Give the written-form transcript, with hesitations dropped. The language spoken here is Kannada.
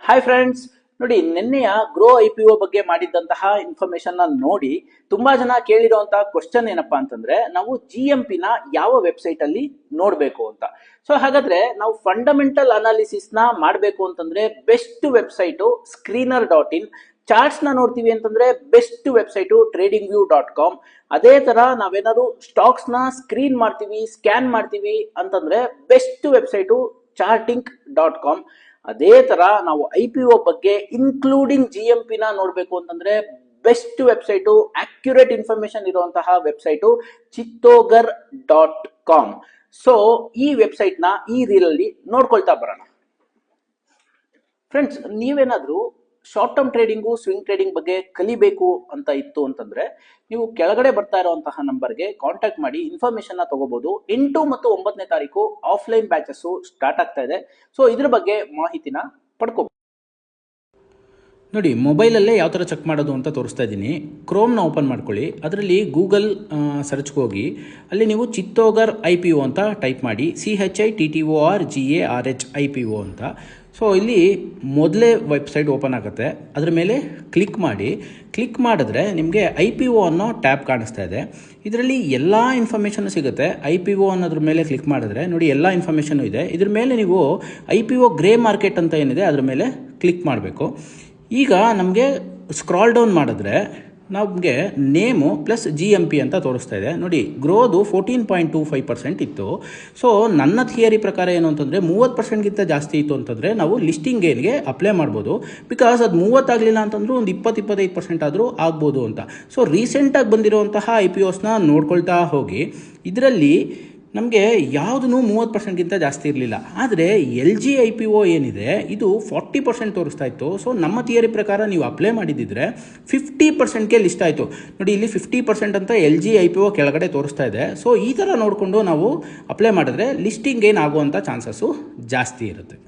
ಹಾಯ್ ಫ್ರೆಂಡ್ಸ್, ನೋಡಿ ನಿನ್ನೆಯ ಗ್ರೋ IPO ಬಗ್ಗೆ ಮಾಡಿದ್ದಂತಹ ಇನ್ಫಾರ್ಮೇಶನ್ ನೋಡಿ ತುಂಬಾ ಜನ ಕೇಳಿರುವಂತಹ ಕ್ವಶನ್ ಏನಪ್ಪಾ ಅಂತಂದ್ರೆ, ನಾವು GMP ನ ಯಾವ ವೆಬ್ಸೈಟ್ ಅಲ್ಲಿ ನೋಡ್ಬೇಕು ಅಂತ. ಸೊ ಹಾಗಾದ್ರೆ ನಾವು ಫಂಡಮೆಂಟಲ್ ಅನಾಲಿಸಿಸ್ ನ ಮಾಡಬೇಕು ಅಂತಂದ್ರೆ ಬೆಸ್ಟ್ ವೆಬ್ಸೈಟ್ screener.in. ಚಾರ್ಟ್ಸ್ ನ ನೋಡ್ತೀವಿ ಅಂತಂದ್ರೆ ಬೆಸ್ಟ್ ವೆಬ್ಸೈಟ್ tradingview.com. ಅದೇ ತರ ನಾವೇನಾದ್ರು ಸ್ಟಾಕ್ಸ್ ನ ಸ್ಕ್ರೀನ್ ಮಾಡ್ತೀವಿ, ಸ್ಕ್ಯಾನ್ ಮಾಡ್ತೀವಿ ಅಂತಂದ್ರೆ ಬೆಸ್ಟ್ ವೆಬ್ಸೈಟ್ charting.com. ಅದೇ ತರ ನಾವು IPO ಬಗ್ಗೆ ಇನ್ಕ್ಲೂಡಿಂಗ್ GMP ನ ನೋಡ್ಬೇಕು ಅಂತಂದ್ರೆ ಬೆಸ್ಟ್ ವೆಬ್ಸೈಟ್ ಅಕ್ಯುರೇಟ್ ಇನ್ಫಾರ್ಮೇಶನ್ ಇರುವಂತಹ ವೆಬ್ಸೈಟ್ chittogar.com. ಸೊ ಈ ವೆಬ್ಸೈಟ್ ನ ಈ ರೀಲ್ ಅಲ್ಲಿ ನೋಡ್ಕೊಳ್ತಾ ಬರೋಣ. ಫ್ರೆಂಡ್ಸ್, ನೀವೇನಾದ್ರೂ short term trading, swing trading ಬಗ್ಗೆ ಕಲಿಬೇಕು ಅಂತ ಇತ್ತು ಅಂತಂದ್ರೆ ನೀವು ಕೆಳಗಡೆ ಬರ್ತಾ ಇರುವಂತಹ ನಂಬರ್ಗೆ ಕಾಂಟ್ಯಾಕ್ಟ್ ಮಾಡಿ ಇನ್ಫಾರ್ಮೇಶನ್ ನ ತಗೋಬಹುದು. 8 ಮತ್ತು 9ನೇ ತಾರೀಕು ಆಫ್ಲೈನ್ ಬ್ಯಾಚಸ್ ಸ್ಟಾರ್ಟ್ ಆಗ್ತಾ ಇದೆ. ಸೊ ಇದ್ರ ಬಗ್ಗೆ ಮಾಹಿತಿನ ಪಡ್ಕೋಬಹುದು. ನೋಡಿ, ಮೊಬೈಲಲ್ಲೇ ಯಾವ ಥರ ಚೆಕ್ ಮಾಡೋದು ಅಂತ ತೋರಿಸ್ತಾ ಇದ್ದೀನಿ. ಕ್ರೋಮ್ನ ಓಪನ್ ಮಾಡ್ಕೊಳ್ಳಿ. ಅದರಲ್ಲಿ ಗೂಗಲ್ ಸರ್ಚ್ಗೆ ಹೋಗಿ ಅಲ್ಲಿ ನೀವು ಚಿತ್ತೋಗರ್ IPO ಅಂತ ಟೈಪ್ ಮಾಡಿ. CHITTORGARH IPO ಅಂತ. ಸೊ ಇಲ್ಲಿ ಮೊದಲೇ ವೆಬ್ಸೈಟ್ ಓಪನ್ ಆಗುತ್ತೆ. ಅದರ ಮೇಲೆ ಕ್ಲಿಕ್ ಮಾಡಿ. ಕ್ಲಿಕ್ ಮಾಡಿದ್ರೆ ನಿಮಗೆ IPO ಅನ್ನೋ ಟ್ಯಾಬ್ ಕಾಣಿಸ್ತಾ ಇದೆ. ಇದರಲ್ಲಿ ಎಲ್ಲ ಇನ್ಫಾರ್ಮೇಷನ್ ಸಿಗುತ್ತೆ. IPO ಅನ್ನೋದ್ರ ಮೇಲೆ ಕ್ಲಿಕ್ ಮಾಡಿದ್ರೆ ನೋಡಿ ಎಲ್ಲ ಇನ್ಫಾರ್ಮೇಷನು ಇದೆ. ಇದ್ರ ಮೇಲೆ ನೀವು IPO ಗ್ರೇ ಮಾರ್ಕೆಟ್ ಅಂತ ಏನಿದೆ ಅದ್ರ ಮೇಲೆ ಕ್ಲಿಕ್ ಮಾಡಬೇಕು. ಈಗ ನಮಗೆ ಸ್ಕ್ರಾಲ್ ಡೌನ್ ಮಾಡಿದ್ರೆ ನಮಗೆ ನೇಮು ಪ್ಲಸ್ GMP ಅಂತ ತೋರಿಸ್ತಾ ಇದೆ. ನೋಡಿ, ಗ್ರೋದು 14.25% ಇತ್ತು. ಸೊ ನನ್ನ ಥಿಯರಿ ಪ್ರಕಾರ ಏನು ಅಂತಂದರೆ 30%ಗಿಂತ ಜಾಸ್ತಿ ಇತ್ತು ಅಂತಂದರೆ ನಾವು ಲಿಸ್ಟಿಂಗ್ ಗೇನ್ಗೆ ಅಪ್ಲೈ ಮಾಡ್ಬೋದು. ಬಿಕಾಸ್ ಅದು 30 ಆಗಲಿಲ್ಲ ಅಂತಂದ್ರೂ ಒಂದು 20-25% ಆದರೂ ಆಗ್ಬೋದು ಅಂತ. ಸೊ ರೀಸೆಂಟಾಗಿ ಬಂದಿರುವಂತಹ IPOಸ್ನ ನೋಡ್ಕೊಳ್ತಾ ಹೋಗಿ ಇದರಲ್ಲಿ ನಮಗೆ ಯಾವುದೂ 30%ಗಿಂತ ಜಾಸ್ತಿ ಇರಲಿಲ್ಲ. ಆದರೆ LG IPO ಏನಿದೆ ಇದು 40% ತೋರಿಸ್ತಾ ಇತ್ತು. ಸೊ ನಮ್ಮ ಥಿಯರಿ ಪ್ರಕಾರ ನೀವು ಅಪ್ಲೈ ಮಾಡಿದ್ದಿದ್ರೆ 50%ಗೆ ಲಿಸ್ಟ್ ಆಯಿತು. ನೋಡಿ, ಇಲ್ಲಿ 50% ಅಂತ LG IPO ಕೆಳಗಡೆ ತೋರಿಸ್ತಾ ಇದೆ. ಸೊ ಈ ಥರ ನೋಡಿಕೊಂಡು ನಾವು ಅಪ್ಲೈ ಮಾಡಿದ್ರೆ ಲಿಸ್ಟಿಂಗ್ ಏನಾಗುವಂಥ ಚಾನ್ಸಸ್ಸು ಜಾಸ್ತಿ ಇರುತ್ತೆ.